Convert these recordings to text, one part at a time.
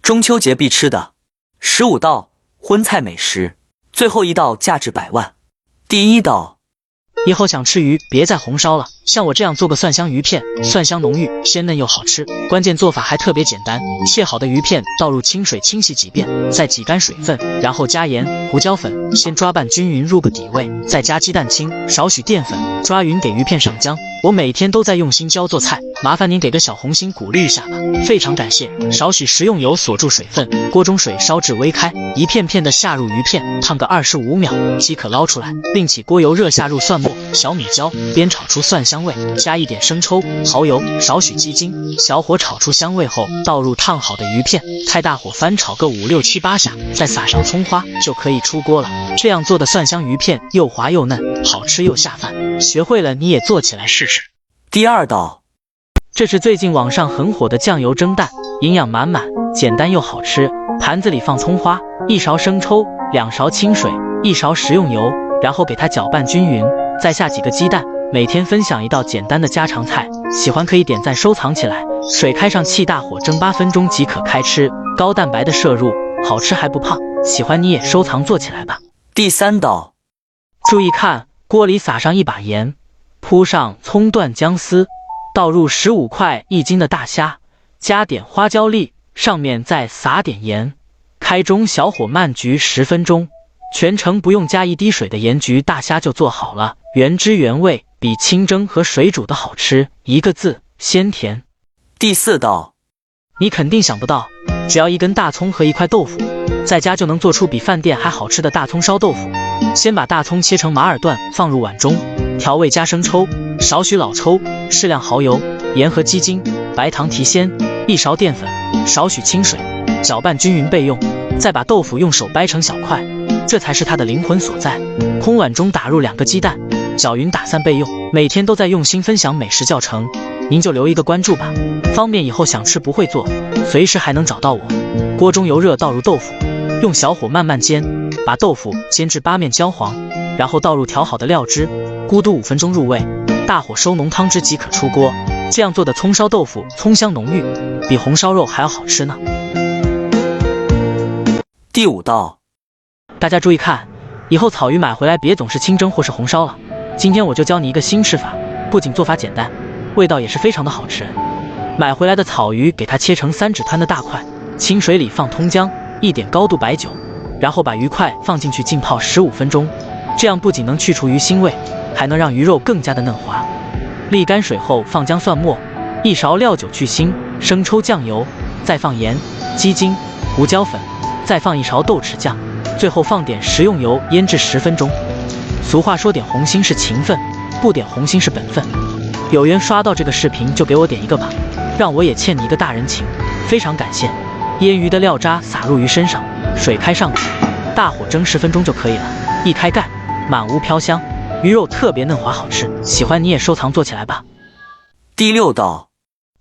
中秋节必吃的15道荤菜美食，最后一道价值100万。第一道，以后想吃鱼，别再红烧了，像我这样做个蒜香鱼片，蒜香浓郁，鲜嫩又好吃。关键做法还特别简单，切好的鱼片倒入清水清洗几遍，再挤干水分，然后加盐、胡椒粉，先抓拌均匀入个底味，再加鸡蛋清，少许淀粉，抓匀给鱼片上浆。我每天都在用心教做菜，麻烦您给个小红心鼓励一下吧，非常感谢。少许食用油锁住水分，锅中水烧至微开，一片片的下入鱼片，烫个25秒即可捞出来。另起锅油热下入蒜末、小米椒，煸炒出蒜香味，加一点生抽、蚝油，少许鸡精，小火炒出香味后，倒入烫好的鱼片，开大火翻炒个5、6、7、8下，再撒上葱花就可以出锅了。这样做的蒜香鱼片又滑又嫩，好吃又下饭。学会了你也做起来试试。第二道，这是最近网上很火的酱油蒸蛋，营养满满，简单又好吃。盘子里放葱花，1勺生抽，2勺清水，1勺食用油，然后给它搅拌均匀，再下几个鸡蛋。每天分享一道简单的家常菜，喜欢可以点赞收藏起来。水开上气，大火蒸8分钟即可开吃，高蛋白的摄入，好吃还不胖。喜欢你也收藏做起来吧。第三道，注意看，锅里撒上1把盐，铺上葱段姜丝，倒入15块1斤的大虾，加点花椒粒，上面再撒点盐，开中小火慢焗10分钟，全程不用加1滴水的盐焗大虾就做好了，原汁原味，比清蒸和水煮的好吃，一个字，鲜甜。第四道，你肯定想不到，只要1根大葱和1块豆腐，在家就能做出比饭店还好吃的大葱烧豆腐。先把大葱切成马耳段放入碗中，调味加生抽，少许老抽，适量蚝油，盐和鸡精，白糖提鲜，1勺淀粉，少许清水，搅拌均匀备用。再把豆腐用手掰成小块，这才是它的灵魂所在。空碗中打入2个鸡蛋，搅匀打散备用。每天都在用心分享美食教程，您就留一个关注吧，方便以后想吃不会做，随时还能找到我。锅中油热，倒入豆腐，用小火慢慢煎，把豆腐煎至8面焦黄，然后倒入调好的料汁，咕嘟5分钟入味，大火收浓汤汁即可出锅。这样做的葱烧豆腐葱香浓郁，比红烧肉还要好吃呢。第五道，大家注意看，以后草鱼买回来别总是清蒸或是红烧了，今天我就教你一个新吃法，不仅做法简单，味道也是非常的好吃。买回来的草鱼给它切成3指宽的大块，清水里放通姜，1点高度白酒，然后把鱼块放进去浸泡15分钟，这样不仅能去除鱼腥味，还能让鱼肉更加的嫩滑。沥干水后放姜蒜末，1勺料酒去腥，生抽酱油，再放盐、鸡精、胡椒粉，再放1勺豆豉酱，最后放点食用油腌制10分钟。俗话说点红心是情分，不点红心是本分。有缘刷到这个视频就给我点一个吧，让我也欠你一个大人情，非常感谢。腌鱼的料渣撒入鱼身上，水开上煮，大火蒸10分钟就可以了。一开盖，满屋飘香，鱼肉特别嫩滑好吃，喜欢你也收藏做起来吧。第六道，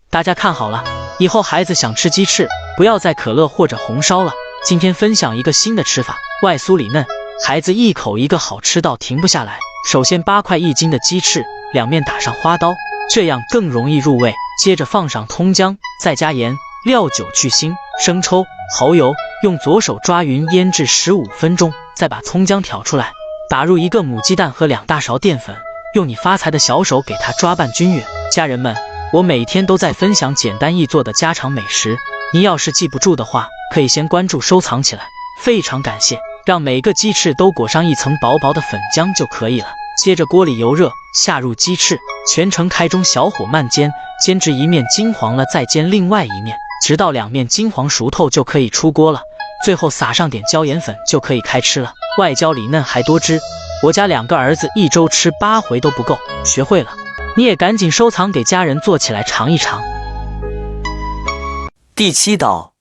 大家看好了，以后孩子想吃鸡翅，不要再可乐或者红烧了。今天分享一个新的吃法，外酥里嫩，孩子一口一个好吃到停不下来。首先8块1斤的鸡翅，两面打上花刀，这样更容易入味。接着放上通姜，再加盐、料酒去腥、生抽、蚝油，用左手抓匀腌制15分钟，再把葱姜挑出来，打入1个母鸡蛋和2大勺淀粉，用你发财的小手给它抓拌均匀。家人们，我每天都在分享简单易做的家常美食，您要是记不住的话，可以先关注收藏起来，非常感谢。让每个鸡翅都裹上1层薄薄的粉浆就可以了。接着锅里油热，下入鸡翅，全程开中小火慢煎，煎至1面金黄了再煎另外1面，直到2面金黄熟透就可以出锅了。最后撒上点椒盐粉就可以开吃了，外焦里嫩还多汁。我家2个儿子1周吃8回都不够，学会了你也赶紧收藏给家人做起来尝一尝。第7道，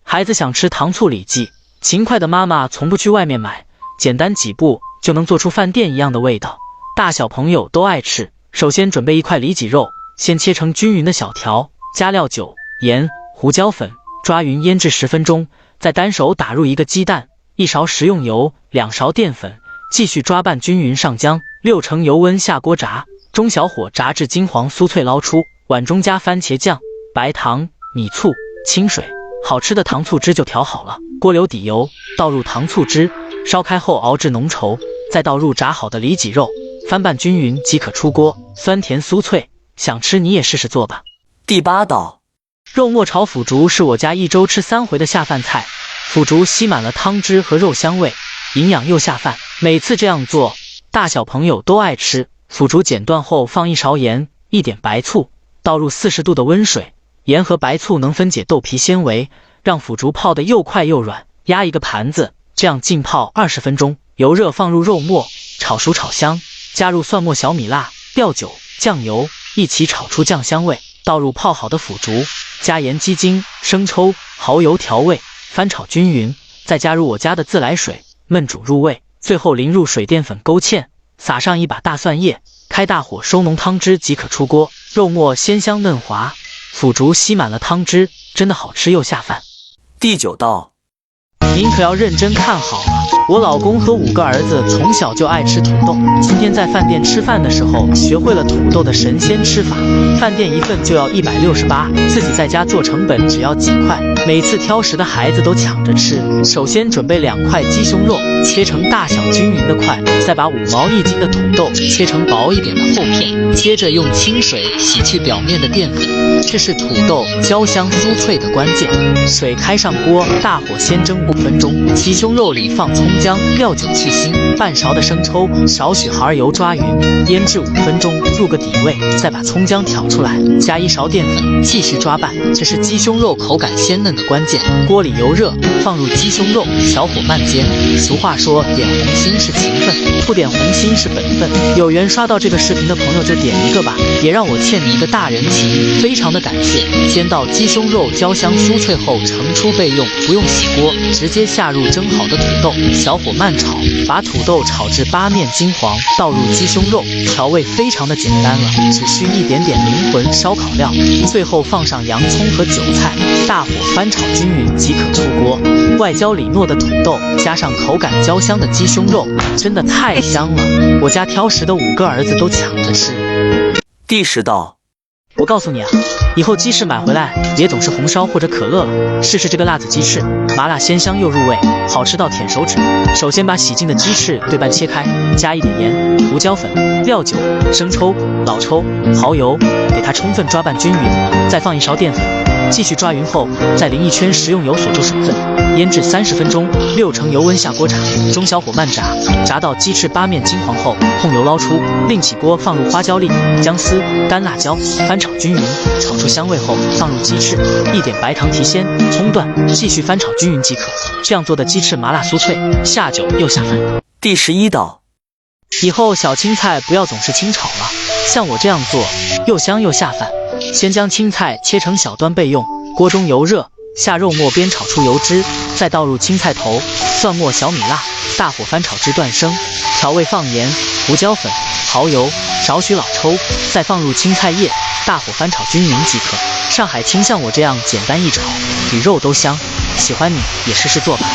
孩子想吃糖醋里脊，勤快的妈妈从不去外面买，简单几步就能做出饭店一样的味道，大小朋友都爱吃。首先准备1块里脊肉，先切成均匀的小条，加料酒、盐、胡椒粉，抓匀腌制10分钟，再单手打入1个鸡蛋，1勺食用油，2勺淀粉，继续抓拌均匀上浆，6成油温下锅炸，中小火炸至金黄酥脆捞出，碗中加番茄酱、白糖、米醋、清水、好吃的糖醋汁就调好了。锅留底油，倒入糖醋汁，烧开后熬至浓稠，再倒入炸好的里脊肉，翻拌均匀即可出锅，酸甜酥脆。想吃你也试试做吧。第8道，肉末炒腐竹是我家一周吃3回的下饭菜。腐竹吸满了汤汁和肉香味，营养又下饭。每次这样做，大小朋友都爱吃。腐竹剪断后放1勺盐，1点白醋，倒入40度的温水。盐和白醋能分解豆皮纤维，让腐竹泡得又快又软。压一个盘子，这样浸泡20分钟。油热放入肉末，炒熟炒香，加入蒜末、小米辣、料酒、酱油，一起炒出酱香味。倒入泡好的腐竹，加盐、鸡精、生抽、蚝油调味，翻炒均匀，再加入我家的自来水焖煮入味，最后淋入水淀粉勾芡，撒上一把大蒜叶，开大火收浓汤汁即可出锅。肉末鲜香嫩滑，腐竹吸满了汤汁，真的好吃又下饭。第9道，您可要认真看好了。我老公和5个儿子从小就爱吃土豆，今天在饭店吃饭的时候学会了土豆的神仙吃法。饭店一份就要168，自己在家做成本只要几块，每次挑食的孩子都抢着吃。首先准备2块鸡胸肉，切成大小均匀的块，再把5毛1斤的土豆切成薄一点的厚片，接着用清水洗去表面的淀粉，这是土豆焦香酥脆的关键。水开上锅，大火先蒸5分钟，鸡胸肉里放葱姜、料酒去腥，半勺的生抽，少许蚝油抓匀，腌制5分钟入个底味，再把葱姜挑出来，加1勺淀粉，继续抓拌，这是鸡胸肉口感鲜嫩的关键。锅里油热，放入鸡胸肉，小火慢煎。俗话说点红心是情分，不点红心是本分。有缘刷到这个视频的朋友就点一个吧，也让我欠你一个大人情，非常的感谢。煎到鸡胸肉焦香酥脆后盛出备用，不用洗锅，直接下入蒸好的土豆，小火慢炒，把土豆炒至8面金黄，倒入鸡胸肉，调味非常的简单了，只需一点点灵魂烧烤料，最后放上洋葱和韭菜，大火翻炒均匀即可出锅。外焦里糯的土豆加上口感焦香的鸡胸肉，真的太香了，我家挑食的5个儿子都抢着吃。第10道，我告诉你啊，以后鸡翅买回来别总是红烧或者可乐了，试试这个辣子鸡翅，麻辣鲜香又入味，好吃到舔手指。首先把洗净的鸡翅对半切开，加一点盐、胡椒粉、料酒、生抽、老抽、蚝油，给它充分抓拌均匀，再放1勺淀粉，继续抓匀后，再淋1圈食用油锁住水分，腌制30分钟，6成油温下锅炸，中小火慢炸，炸到鸡翅8面金黄后，控油捞出，另起锅放入花椒粒、姜丝、干辣椒，翻炒均匀，炒出香味后放入鸡翅，一点白糖提鲜，葱段，继续翻炒均匀即可。这样做的鸡翅麻辣酥脆，下酒又下饭。第11道，以后小青菜不要总是清炒了，像我这样做又香又下饭。先将青菜切成小段备用，锅中油热，下肉末煸炒出油脂，再倒入青菜头、蒜末、小米辣，大火翻炒至断生，调味放盐、胡椒粉、蚝油，少许老抽，再放入青菜叶，大火翻炒均匀即可。上海青像我这样简单一炒，比肉都香，喜欢你也试试做吧。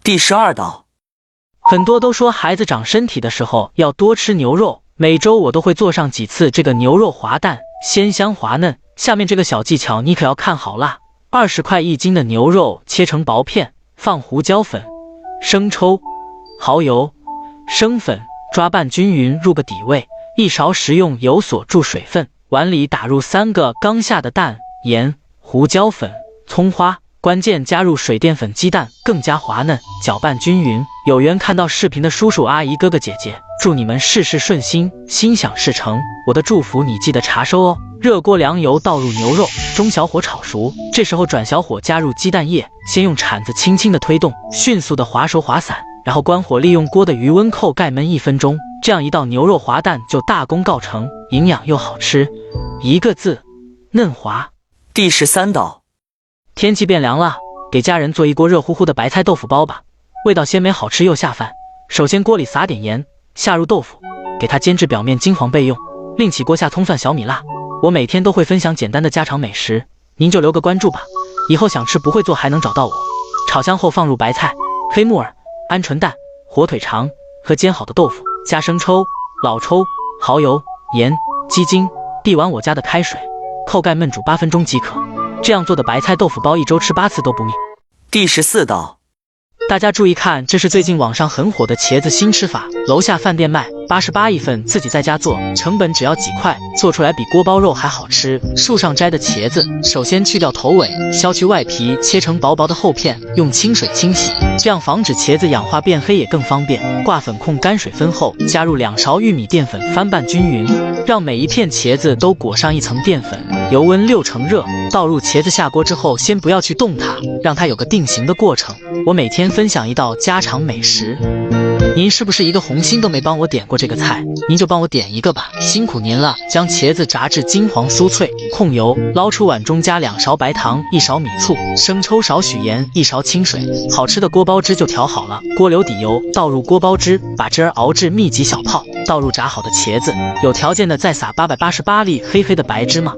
第12道，很多都说孩子长身体的时候要多吃牛肉，每周我都会做上几次这个牛肉滑蛋，鲜香滑嫩。下面这个小技巧你可要看好啦，20块1斤的牛肉切成薄片，放胡椒粉、生抽、蚝油、生粉，抓拌均匀入个底味，1勺食用油锁住水分，碗里打入3个刚下的蛋、盐、胡椒粉、葱花，关键加入水淀粉、鸡蛋更加滑嫩，搅拌均匀。有缘看到视频的叔叔阿姨哥哥姐姐，祝你们事事顺心，心想事成，我的祝福你记得查收哦。热锅凉油倒入牛肉，中小火炒熟，这时候转小火加入鸡蛋液，先用铲子轻轻的推动，迅速的滑熟滑散，然后关火利用锅的余温扣盖焖1分钟，这样一道牛肉滑蛋就大功告成，营养又好吃，1个字，嫩滑。第13道，天气变凉了，给家人做一锅热乎乎的白菜豆腐包吧，味道鲜美好吃又下饭。首先锅里撒点盐，下入豆腐，给它煎至表面金黄备用，另起锅下葱蒜小米辣。我每天都会分享简单的家常美食，您就留个关注吧，以后想吃不会做还能找到我。炒香后放入白菜、黑木耳、鹌鹑蛋、火腿肠和煎好的豆腐，加生抽、老抽、蚝油、盐、鸡精，递完我家的开水，扣盖焖煮8分钟即可。这样做的白菜豆腐包，1周吃8次都不腻。第14道，大家注意看，这是最近网上很火的茄子新吃法，楼下饭店卖88一份，自己在家做，成本只要几块，做出来比锅包肉还好吃。树上摘的茄子，首先去掉头尾，削去外皮，切成薄薄的厚片，用清水清洗，这样防止茄子氧化变黑也更方便。挂粉控干水分后，加入2勺玉米淀粉，翻拌均匀，让每一片茄子都裹上一层淀粉，油温6成热，倒入茄子下锅之后，先不要去动它，让它有个定型的过程。我每天分享一道家常美食，您是不是一个红心都没帮我点过这个菜？您就帮我点一个吧，辛苦您了。将茄子炸至金黄酥脆，控油，捞出碗中，加2勺白糖，1勺米醋，生抽少许盐，1勺清水，好吃的锅包汁就调好了。锅留底油，倒入锅包汁，把汁儿熬至密集小泡，倒入炸好的茄子，有条件的再撒888粒黑黑的白芝麻。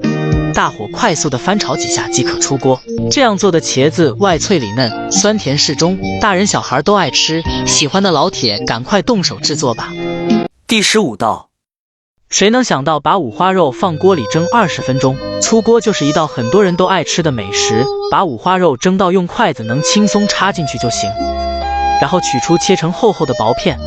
大火快速的翻炒几下即可出锅。这样做的茄子外脆里嫩，酸甜适中，大人小孩都爱吃。喜欢的老铁赶快动手制作吧。第15道，谁能想到把五花肉放锅里蒸20分钟，出锅就是一道很多人都爱吃的美食。把五花肉蒸到用筷子能轻松插进去就行，然后取出切成厚厚的薄片。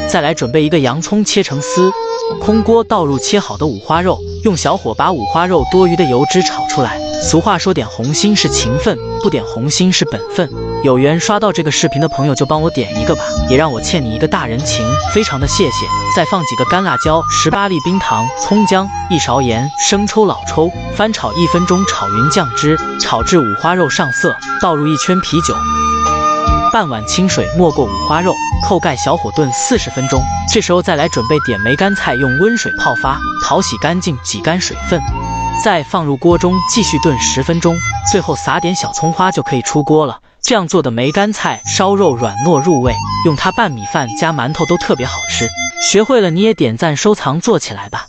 再来准备一个洋葱切成丝，空锅倒入切好的五花肉，用小火把五花肉多余的油脂炒出来。俗话说，点红心是情分，不点红心是本分。有缘刷到这个视频的朋友就帮我点一个吧，也让我欠你一个大人情，非常的谢谢。再放几个干辣椒，18粒冰糖，葱姜，1勺盐，生抽老抽，翻炒1分钟，炒匀酱汁，炒至五花肉上色，倒入1圈啤酒，半碗清水没过五花肉，扣盖小火炖40分钟。这时候再来准备点梅干菜，用温水泡发，淘洗干净，挤干水分，再放入锅中继续炖10分钟，最后撒点小葱花就可以出锅了。这样做的梅干菜烧肉软糯入味，用它拌米饭加馒头都特别好吃。学会了你也点赞收藏做起来吧。